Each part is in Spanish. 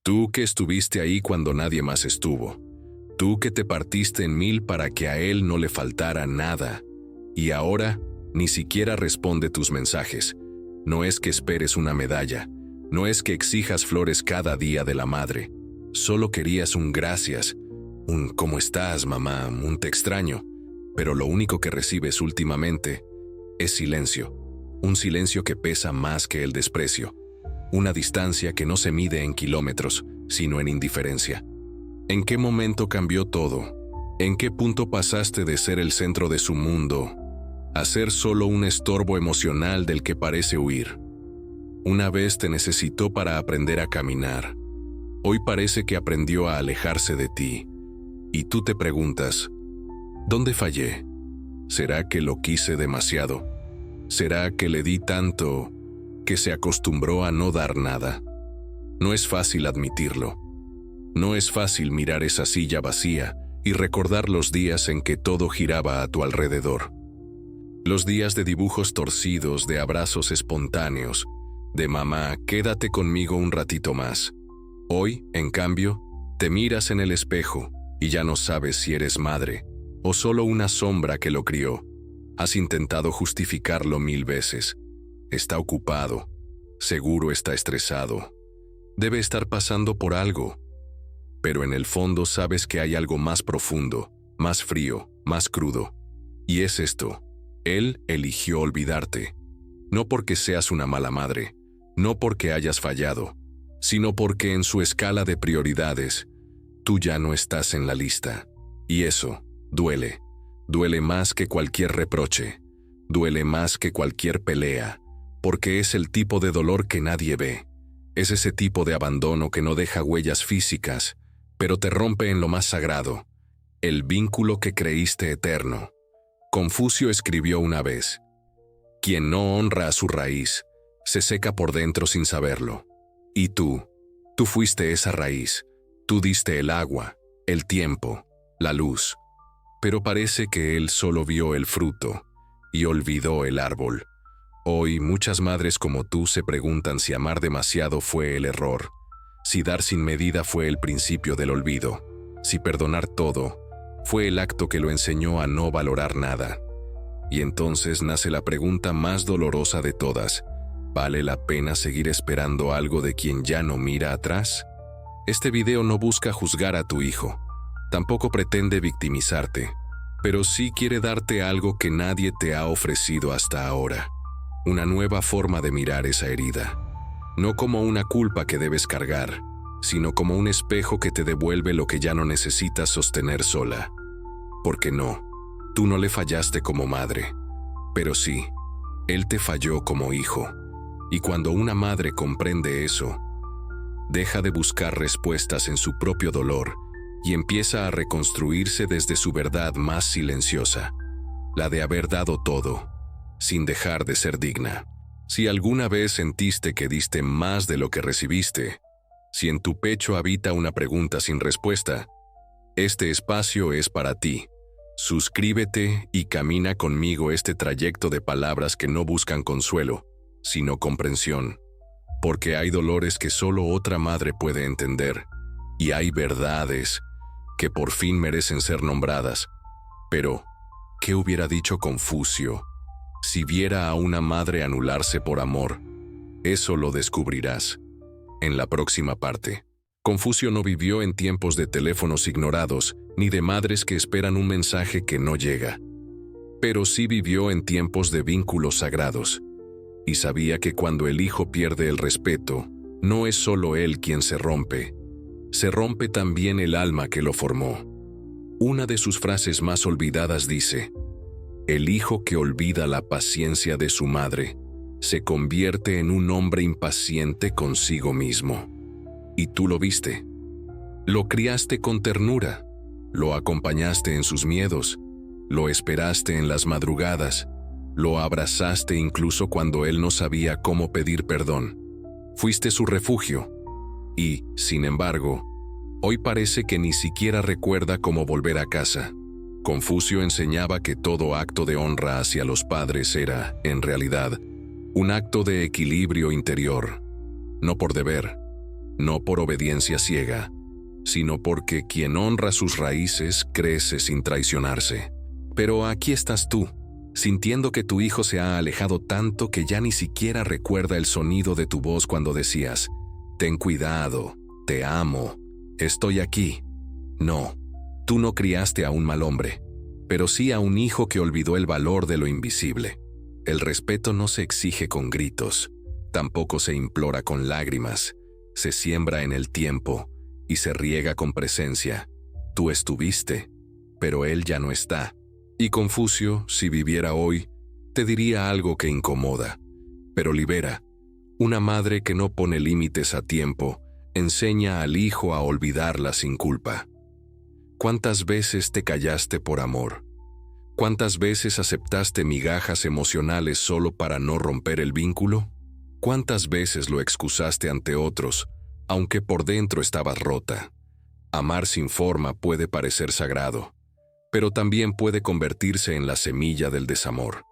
Tú que estuviste ahí cuando nadie más estuvo. Tú que te partiste en mil para que a él no le faltara nada. Y ahora ni siquiera responde tus mensajes. No es que esperes una medalla. No es que exijas flores cada día de la madre. Solo querías un gracias, un ¿cómo estás, mamá?, un te extraño. Pero lo único que recibes últimamente es silencio. Un silencio que pesa más que el desprecio. Una distancia que no se mide en kilómetros, sino en indiferencia. ¿En qué momento cambió todo? ¿En qué punto pasaste de ser el centro de su mundo a ser solo un estorbo emocional del que parece huir? Una vez te necesitó para aprender a caminar. Hoy parece que aprendió a alejarse de ti. Y tú te preguntas, ¿dónde fallé? ¿Será que lo quise demasiado? ¿Será que le di tanto que se acostumbró a no dar nada? No es fácil admitirlo. No es fácil mirar esa silla vacía y recordar los días en que todo giraba a tu alrededor. Los días de dibujos torcidos, de abrazos espontáneos, de mamá, quédate conmigo un ratito más. Hoy, en cambio, te miras en el espejo y ya no sabes si eres madre o solo una sombra que lo crió. Has intentado justificarlo 1000 veces. Está ocupado, seguro está estresado. Debe estar pasando por algo. Pero en el fondo sabes que hay algo más profundo, más frío, más crudo. Y es esto: él eligió olvidarte. No porque seas una mala madre, no porque hayas fallado, sino porque en su escala de prioridades, tú ya no estás en la lista. Y eso duele. Duele más que cualquier reproche. Duele más que cualquier pelea, porque es el tipo de dolor que nadie ve. Es ese tipo de abandono que no deja huellas físicas, pero te rompe en lo más sagrado, el vínculo que creíste eterno. Confucio escribió una vez: quien no honra a su raíz, se seca por dentro sin saberlo. Y tú fuiste esa raíz. Tú diste el agua, el tiempo, la luz. Pero parece que él solo vio el fruto y olvidó el árbol. Hoy muchas madres como tú se preguntan si amar demasiado fue el error, si dar sin medida fue el principio del olvido, si perdonar todo fue el acto que lo enseñó a no valorar nada. Y entonces nace la pregunta más dolorosa de todas: ¿vale la pena seguir esperando algo de quien ya no mira atrás? Este video no busca juzgar a tu hijo, tampoco pretende victimizarte, pero sí quiere darte algo que nadie te ha ofrecido hasta ahora: una nueva forma de mirar esa herida. No como una culpa que debes cargar, sino como un espejo que te devuelve lo que ya no necesitas sostener sola. Porque no, tú no le fallaste como madre, pero sí, él te falló como hijo. Y cuando una madre comprende eso, deja de buscar respuestas en su propio dolor y empieza a reconstruirse desde su verdad más silenciosa, la de haber dado todo, sin dejar de ser digna. Si alguna vez sentiste que diste más de lo que recibiste, si en tu pecho habita una pregunta sin respuesta, este espacio es para ti. Suscríbete y camina conmigo este trayecto de palabras que no buscan consuelo, sino comprensión. Porque hay dolores que solo otra madre puede entender, y hay verdades que por fin merecen ser nombradas. Pero, ¿qué hubiera dicho Confucio si viera a una madre anularse por amor? Eso lo descubrirás en la próxima parte. Confucio no vivió en tiempos de teléfonos ignorados, ni de madres que esperan un mensaje que no llega. Pero sí vivió en tiempos de vínculos sagrados. Y sabía que cuando el hijo pierde el respeto, no es solo él quien se rompe también el alma que lo formó. Una de sus frases más olvidadas dice: el hijo que olvida la paciencia de su madre se convierte en un hombre impaciente consigo mismo. Y tú lo viste. Lo criaste con ternura, lo acompañaste en sus miedos, lo esperaste en las madrugadas, lo abrazaste incluso cuando él no sabía cómo pedir perdón. Fuiste su refugio. Y, sin embargo, hoy parece que ni siquiera recuerda cómo volver a casa. Confucio enseñaba que todo acto de honra hacia los padres era, en realidad, un acto de equilibrio interior. No por deber, no por obediencia ciega, sino porque quien honra sus raíces crece sin traicionarse. Pero aquí estás tú, sintiendo que tu hijo se ha alejado tanto que ya ni siquiera recuerda el sonido de tu voz cuando decías, «Ten cuidado, te amo, estoy aquí». No, tú no criaste a un mal hombre, pero sí a un hijo que olvidó el valor de lo invisible. El respeto no se exige con gritos, tampoco se implora con lágrimas, se siembra en el tiempo y se riega con presencia. Tú estuviste, pero él ya no está. Y Confucio, si viviera hoy, te diría algo que incomoda, pero libera. Una madre que no pone límites a tiempo, enseña al hijo a olvidarla sin culpa. ¿Cuántas veces te callaste por amor? ¿Cuántas veces aceptaste migajas emocionales solo para no romper el vínculo? ¿Cuántas veces lo excusaste ante otros, aunque por dentro estabas rota? Amar sin forma puede parecer sagrado, pero también puede convertirse en la semilla del desamor,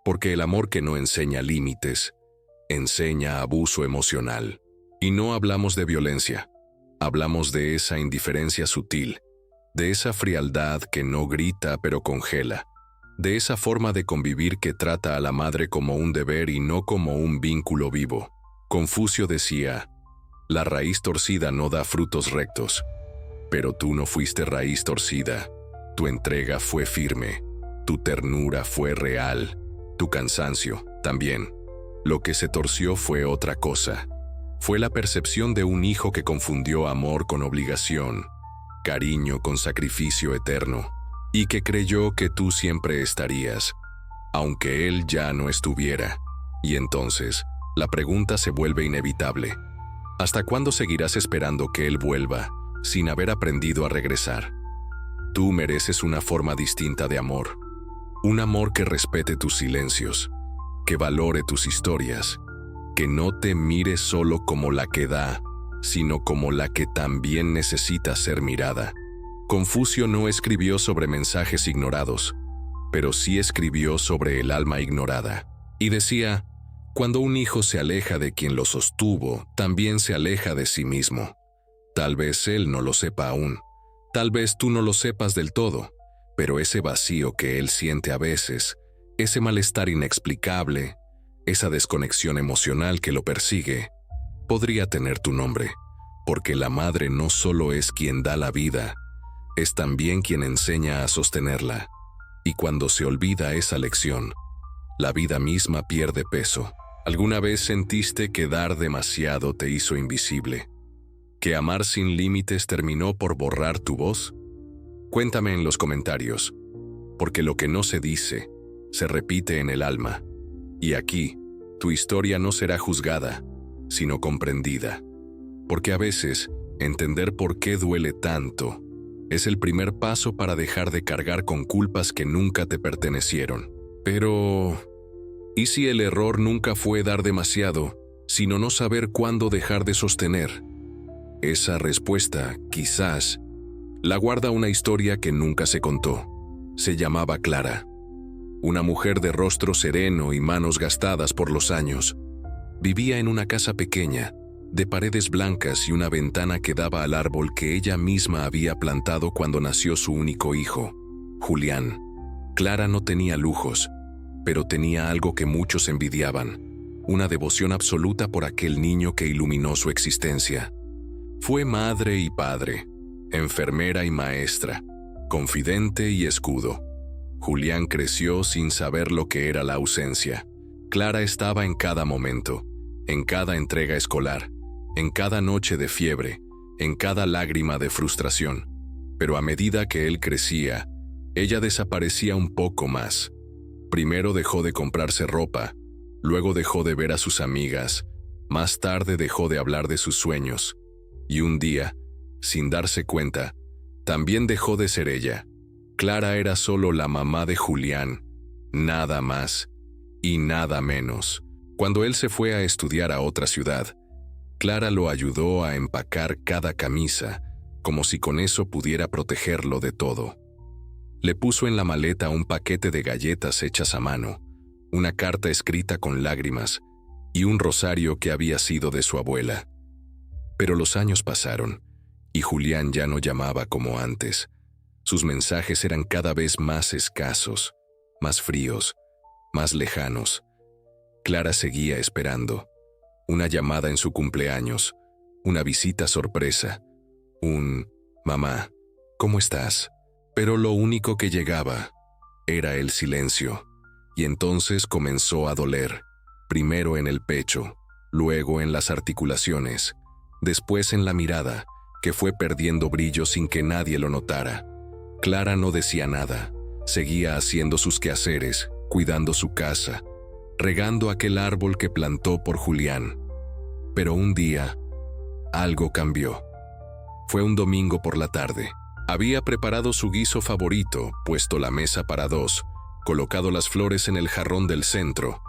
porque el amor que no enseña límites, enseña abuso emocional. Y no hablamos de violencia, hablamos de esa indiferencia sutil, de esa frialdad que no grita pero congela, de esa forma de convivir que trata a la madre como un deber y no como un vínculo vivo. Confucio decía, la raíz torcida no da frutos rectos, pero tú no fuiste raíz torcida, tu entrega fue firme, tu ternura fue real, tu cansancio también. Lo que se torció fue otra cosa. Fue la percepción de un hijo que confundió amor con obligación, cariño con sacrificio eterno, y que creyó que tú siempre estarías, aunque él ya no estuviera. Y entonces, la pregunta se vuelve inevitable. ¿Hasta cuándo seguirás esperando que él vuelva, sin haber aprendido a regresar? Tú mereces una forma distinta de amor. Un amor que respete tus silencios, que valore tus historias, que no te mire solo como la que da, sino como la que también necesita ser mirada. Confucio no escribió sobre mensajes ignorados, pero sí escribió sobre el alma ignorada. Y decía, cuando un hijo se aleja de quien lo sostuvo, también se aleja de sí mismo. Tal vez él no lo sepa aún, tal vez tú no lo sepas del todo, pero ese vacío que él siente a veces, ese malestar inexplicable, esa desconexión emocional que lo persigue, podría tener tu nombre, porque la madre no solo es quien da la vida, es también quien enseña a sostenerla. Y cuando se olvida esa lección, la vida misma pierde peso. ¿Alguna vez sentiste que dar demasiado te hizo invisible? ¿Que amar sin límites terminó por borrar tu voz? Cuéntame en los comentarios, porque lo que no se dice, se repite en el alma. Y aquí, tu historia no será juzgada, sino comprendida. Porque a veces, entender por qué duele tanto es el primer paso para dejar de cargar con culpas que nunca te pertenecieron. Pero, ¿y si el error nunca fue dar demasiado, sino no saber cuándo dejar de sostener? Esa respuesta, quizás, la guarda una historia que nunca se contó. Se llamaba Clara. Una mujer de rostro sereno y manos gastadas por los años. Vivía en una casa pequeña, de paredes blancas y una ventana que daba al árbol que ella misma había plantado cuando nació su único hijo, Julián. Clara no tenía lujos, pero tenía algo que muchos envidiaban, una devoción absoluta por aquel niño que iluminó su existencia. Fue madre y padre, enfermera y maestra, confidente y escudo. Julián creció sin saber lo que era la ausencia. Clara estaba en cada momento, en cada entrega escolar, en cada noche de fiebre, en cada lágrima de frustración. Pero a medida que él crecía, ella desaparecía un poco más. Primero dejó de comprarse ropa, luego dejó de ver a sus amigas, más tarde dejó de hablar de sus sueños. Y un día, sin darse cuenta, también dejó de ser ella. Clara era solo la mamá de Julián, nada más y nada menos. Cuando él se fue a estudiar a otra ciudad, Clara lo ayudó a empacar cada camisa, como si con eso pudiera protegerlo de todo. Le puso en la maleta un paquete de galletas hechas a mano, una carta escrita con lágrimas y un rosario que había sido de su abuela. Pero los años pasaron, y Julián ya no llamaba como antes. Sus mensajes eran cada vez más escasos, más fríos, más lejanos. Clara seguía esperando. Una llamada en su cumpleaños, una visita sorpresa, un «Mamá, ¿cómo estás?». Pero lo único que llegaba era el silencio, y entonces comenzó a doler, primero en el pecho, luego en las articulaciones, después en la mirada, que fue perdiendo brillo sin que nadie lo notara. Clara no decía nada, seguía haciendo sus quehaceres, cuidando su casa, regando aquel árbol que plantó por Julián. Pero un día, algo cambió. Fue un domingo por la tarde. Había preparado su guiso favorito, puesto la mesa para dos, colocado las flores en el jarrón del centro,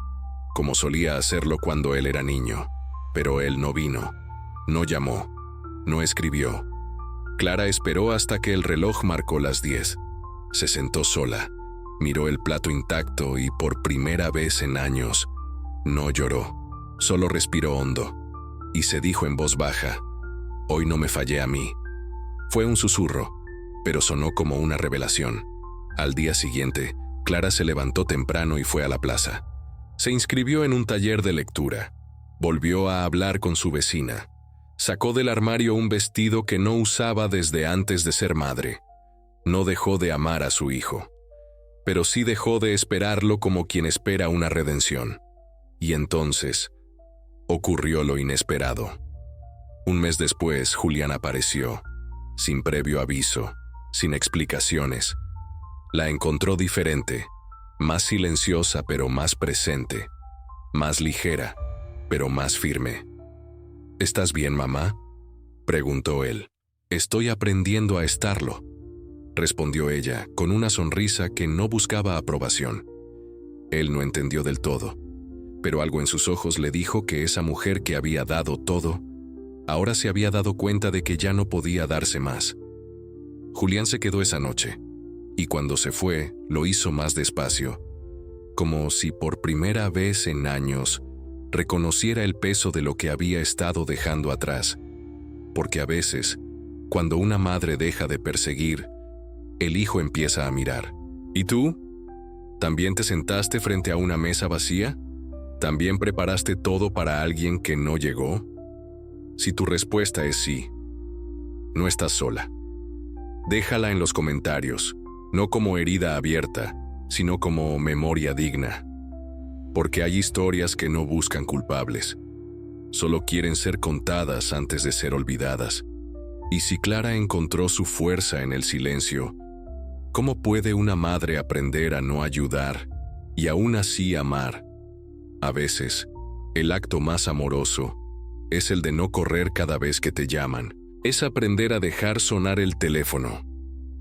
como solía hacerlo cuando él era niño. Pero él no vino, no llamó, no escribió. Clara esperó hasta que el reloj marcó las 10. Se sentó sola, miró el plato intacto y por primera vez en años, no lloró, solo respiró hondo y se dijo en voz baja: «Hoy no me fallé a mí». Fue un susurro, pero sonó como una revelación. Al día siguiente, Clara se levantó temprano y fue a la plaza. Se inscribió en un taller de lectura. Volvió a hablar con su vecina. Sacó del armario un vestido que no usaba desde antes de ser madre. No dejó de amar a su hijo, pero sí dejó de esperarlo como quien espera una redención. Y entonces, ocurrió lo inesperado. Un mes después, Julián apareció, sin previo aviso, sin explicaciones. La encontró diferente, más silenciosa pero más presente, más ligera pero más firme. «¿Estás bien, mamá?», preguntó él. «Estoy aprendiendo a estarlo», respondió ella, con una sonrisa que no buscaba aprobación. Él no entendió del todo, pero algo en sus ojos le dijo que esa mujer que había dado todo, ahora se había dado cuenta de que ya no podía darse más. Julián se quedó esa noche, y cuando se fue, lo hizo más despacio, como si por primera vez en años reconociera el peso de lo que había estado dejando atrás, porque a veces, cuando una madre deja de perseguir, el hijo empieza a mirar. ¿Y tú? ¿También te sentaste frente a una mesa vacía? ¿También preparaste todo para alguien que no llegó? Si tu respuesta es sí, no estás sola. Déjala en los comentarios, no como herida abierta, sino como memoria digna. Porque hay historias que no buscan culpables, solo quieren ser contadas antes de ser olvidadas. Y si Clara encontró su fuerza en el silencio, ¿cómo puede una madre aprender a no ayudar y aún así amar? A veces, el acto más amoroso es el de no correr cada vez que te llaman. Es aprender a dejar sonar el teléfono,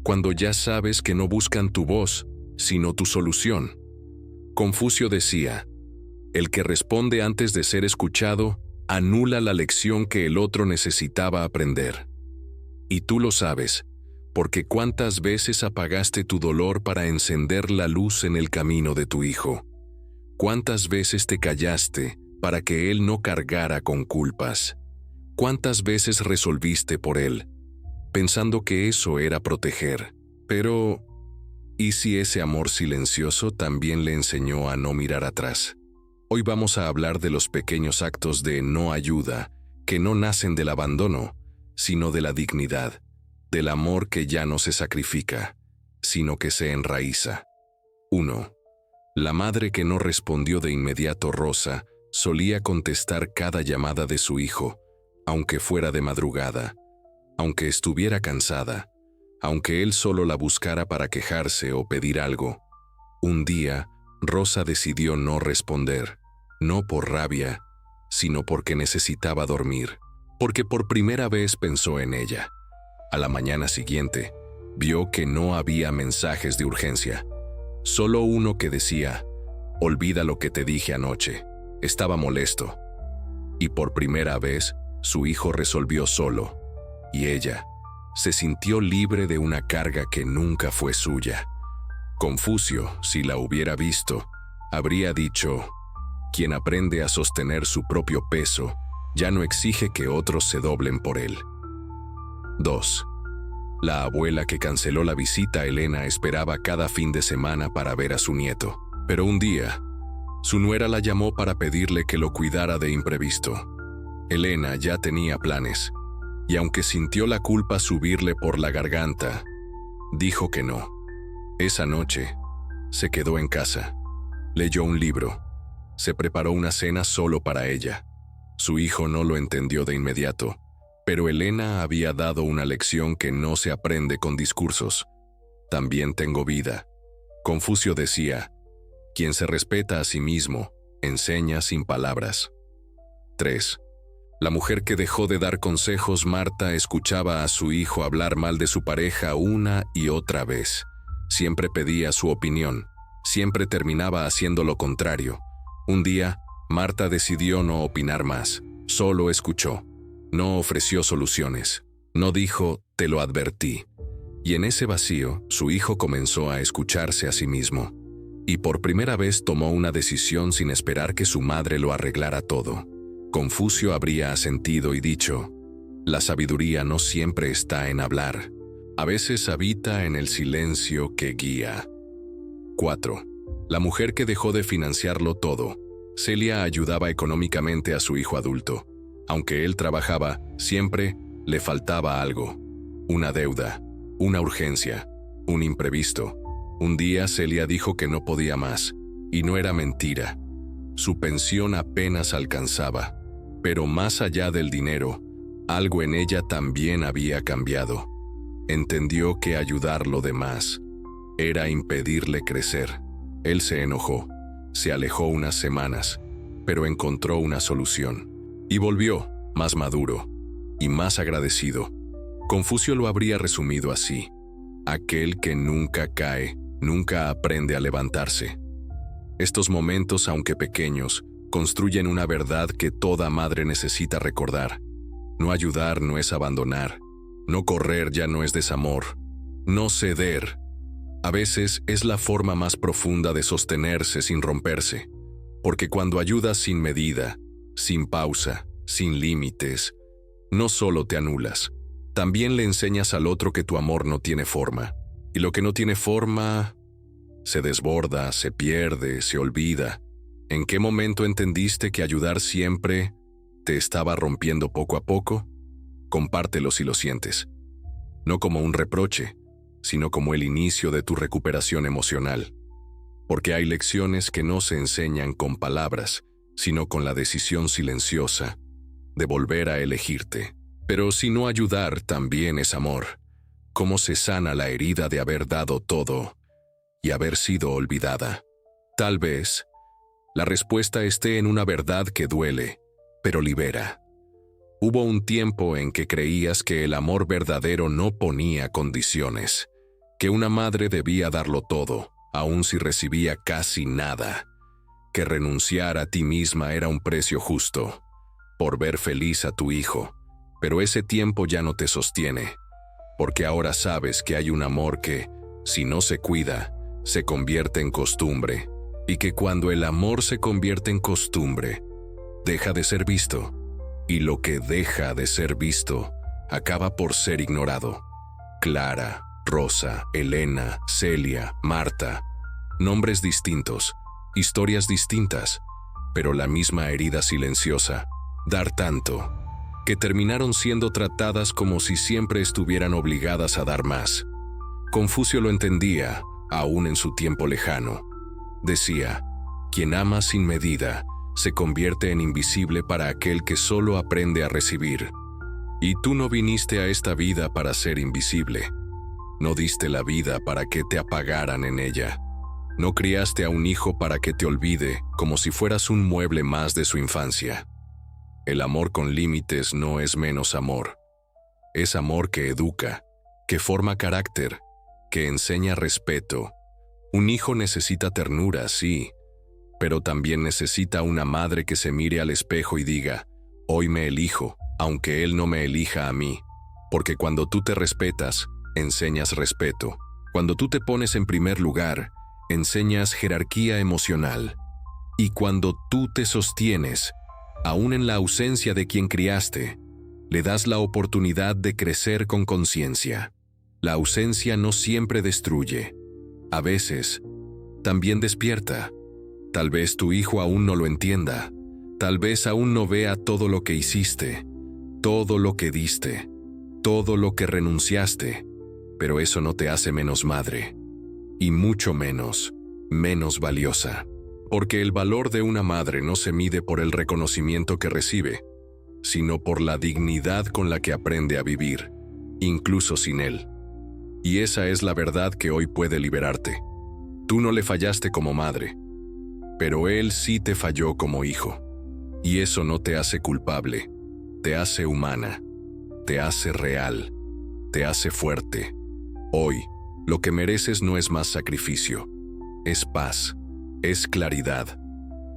cuando ya sabes que no buscan tu voz, sino tu solución. Confucio decía: «El que responde antes de ser escuchado, anula la lección que el otro necesitaba aprender». Y tú lo sabes, porque ¿cuántas veces apagaste tu dolor para encender la luz en el camino de tu hijo? ¿Cuántas veces te callaste para que él no cargara con culpas? ¿Cuántas veces resolviste por él, pensando que eso era proteger? Pero, ¿y si ese amor silencioso también le enseñó a no mirar atrás? Hoy vamos a hablar de los pequeños actos de no ayuda que no nacen del abandono, sino de la dignidad, del amor que ya no se sacrifica, sino que se enraiza. 1. La madre que no respondió de inmediato, Rosa, solía contestar cada llamada de su hijo, aunque fuera de madrugada, aunque estuviera cansada, aunque él solo la buscara para quejarse o pedir algo. Un día, Rosa decidió no responder, no por rabia, sino porque necesitaba dormir, porque por primera vez pensó en ella. A la mañana siguiente, vio que no había mensajes de urgencia, solo uno que decía: «Olvida lo que te dije anoche, estaba molesto». Y por primera vez, su hijo resolvió solo, y ella se sintió libre de una carga que nunca fue suya. Confucio, si la hubiera visto, habría dicho: «Quien aprende a sostener su propio peso, Ya no exige que otros se doblen por él. 2. La abuela que canceló la visita a Elena esperaba cada fin de semana para ver a su nieto. Pero un día, su nuera la llamó para pedirle que lo cuidara de imprevisto. Elena ya tenía planes, y aunque sintió la culpa subirle por la garganta, dijo que no. Esa noche, se quedó en casa. Leyó un libro. Se preparó una cena solo para ella. Su hijo no lo entendió de inmediato, pero Elena había dado una lección que no se aprende con discursos. También tengo vida. Confucio decía, quien se respeta a sí mismo, enseña sin palabras. 3. La mujer que dejó de dar consejos, Marta, escuchaba a su hijo hablar mal de su pareja una y otra vez. Siempre pedía su opinión, siempre terminaba haciendo lo contrario. Un día, Marta decidió no opinar más, solo escuchó. No ofreció soluciones, no dijo, te lo advertí. Y en ese vacío, su hijo comenzó a escucharse a sí mismo. Y por primera vez tomó una decisión sin esperar que su madre lo arreglara todo. Confucio habría asentido y dicho, la sabiduría no siempre está en hablar. A veces habita en el silencio que guía. 4. La mujer que dejó de financiarlo todo. Celia ayudaba económicamente a su hijo adulto. Aunque él trabajaba, siempre le faltaba algo. Una deuda, una urgencia, un imprevisto. Un día Celia dijo que no podía más, y no era mentira. Su pensión apenas alcanzaba. Pero más allá del dinero, algo en ella también había cambiado. Entendió que ayudar lo demás era impedirle crecer. Él se enojó, se alejó unas semanas, pero encontró una solución. Y volvió, más maduro y más agradecido. Confucio lo habría resumido así: aquel que nunca cae, nunca aprende a levantarse. Estos momentos, aunque pequeños, construyen una verdad que toda madre necesita recordar. No ayudar no es abandonar. No correr ya no es desamor. No ceder, a veces, es la forma más profunda de sostenerse sin romperse. Porque cuando ayudas sin medida, sin pausa, sin límites, no solo te anulas, también le enseñas al otro que tu amor no tiene forma. Y lo que no tiene forma se desborda, se pierde, se olvida. ¿En qué momento entendiste que ayudar siempre te estaba rompiendo poco a poco? Compártelo si lo sientes. No como un reproche, sino como el inicio de tu recuperación emocional. Porque hay lecciones que no se enseñan con palabras, sino con la decisión silenciosa de volver a elegirte. Pero si no ayudar también es amor, ¿cómo se sana la herida de haber dado todo y haber sido olvidada? Tal vez la respuesta esté en una verdad que duele, pero libera. Hubo un tiempo en que creías que el amor verdadero no ponía condiciones, que una madre debía darlo todo, aun si recibía casi nada, que renunciar a ti misma era un precio justo, por ver feliz a tu hijo. Pero ese tiempo ya no te sostiene, porque ahora sabes que hay un amor que, si no se cuida, se convierte en costumbre, y que cuando el amor se convierte en costumbre, deja de ser visto, y lo que deja de ser visto acaba por ser ignorado. Clara, Rosa, Elena, Celia, Marta, nombres distintos, historias distintas, pero la misma herida silenciosa, dar tanto, que terminaron siendo tratadas como si siempre estuvieran obligadas a dar más. Confucio lo entendía, aún en su tiempo lejano. Decía, quien ama sin medida, se convierte en invisible para aquel que solo aprende a recibir. Y tú no viniste a esta vida para ser invisible. No diste la vida para que te apagaran en ella. No criaste a un hijo para que te olvide como si fueras un mueble más de su infancia. El amor con límites no es menos amor. Es amor que educa, que forma carácter, que enseña respeto. Un hijo necesita ternura, sí, pero también necesita una madre que se mire al espejo y diga, hoy me elijo, aunque él no me elija a mí. Porque cuando tú te respetas, enseñas respeto. Cuando tú te pones en primer lugar, enseñas jerarquía emocional. Y cuando tú te sostienes, Aún en la ausencia de quien criaste, le das la oportunidad de crecer con conciencia. La ausencia no siempre destruye. A veces, también despierta. Tal vez tu hijo aún no lo entienda. Tal vez aún no vea todo lo que hiciste, todo lo que diste, todo lo que renunciaste, pero eso no te hace menos madre, y mucho menos valiosa. Porque el valor de una madre no se mide por el reconocimiento que recibe, sino por la dignidad con la que aprende a vivir, incluso sin él. Y esa es la verdad que hoy puede liberarte. Tú no le fallaste como madre, pero él sí te falló como hijo. Y eso no te hace culpable, te hace humana, te hace real, te hace fuerte. Hoy, lo que mereces no es más sacrificio, es paz, es claridad.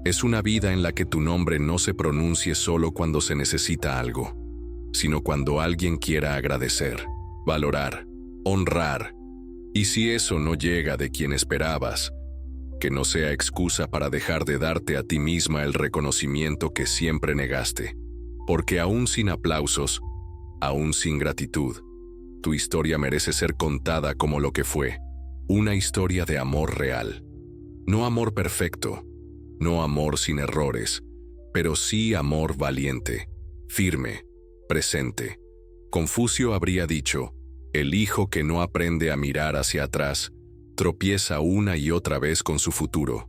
Es una vida en la que tu nombre no se pronuncie solo cuando se necesita algo, sino cuando alguien quiera agradecer, valorar, honrar. Y si eso no llega de quien esperabas, que no sea excusa para dejar de darte a ti misma el reconocimiento que siempre negaste. Porque aún sin aplausos, aún sin gratitud, tu historia merece ser contada como lo que fue, una historia de amor real. No amor perfecto, no amor sin errores, pero sí amor valiente, firme, presente. Confucio habría dicho, el hijo que no aprende a mirar hacia atrás, tropieza una y otra vez con su futuro.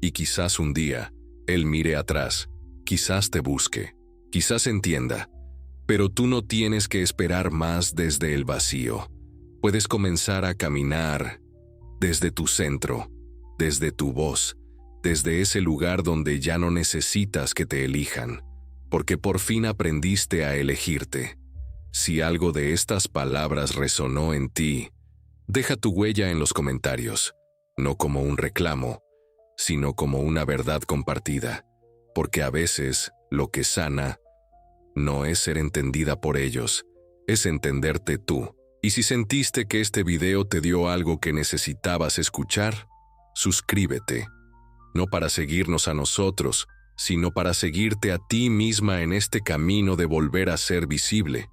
Y quizás un día, él mire atrás, quizás te busque, quizás entienda, pero tú no tienes que esperar más desde el vacío. Puedes comenzar a caminar desde tu centro, desde tu voz, desde ese lugar donde ya no necesitas que te elijan, porque por fin aprendiste a elegirte. Si algo de estas palabras resonó en ti, deja tu huella en los comentarios, no como un reclamo, sino como una verdad compartida, porque a veces lo que sana no es ser entendida por ellos, es entenderte tú. Y si sentiste que este video te dio algo que necesitabas escuchar, suscríbete, no para seguirnos a nosotros, sino para seguirte a ti misma en este camino de volver a ser visible,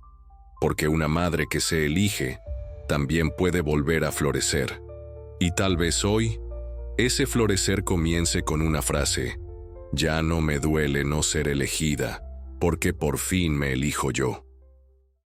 porque una madre que se elige también puede volver a florecer. Y tal vez hoy, ese florecer comience con una frase: ya no me duele no ser elegida, porque por fin me elijo yo.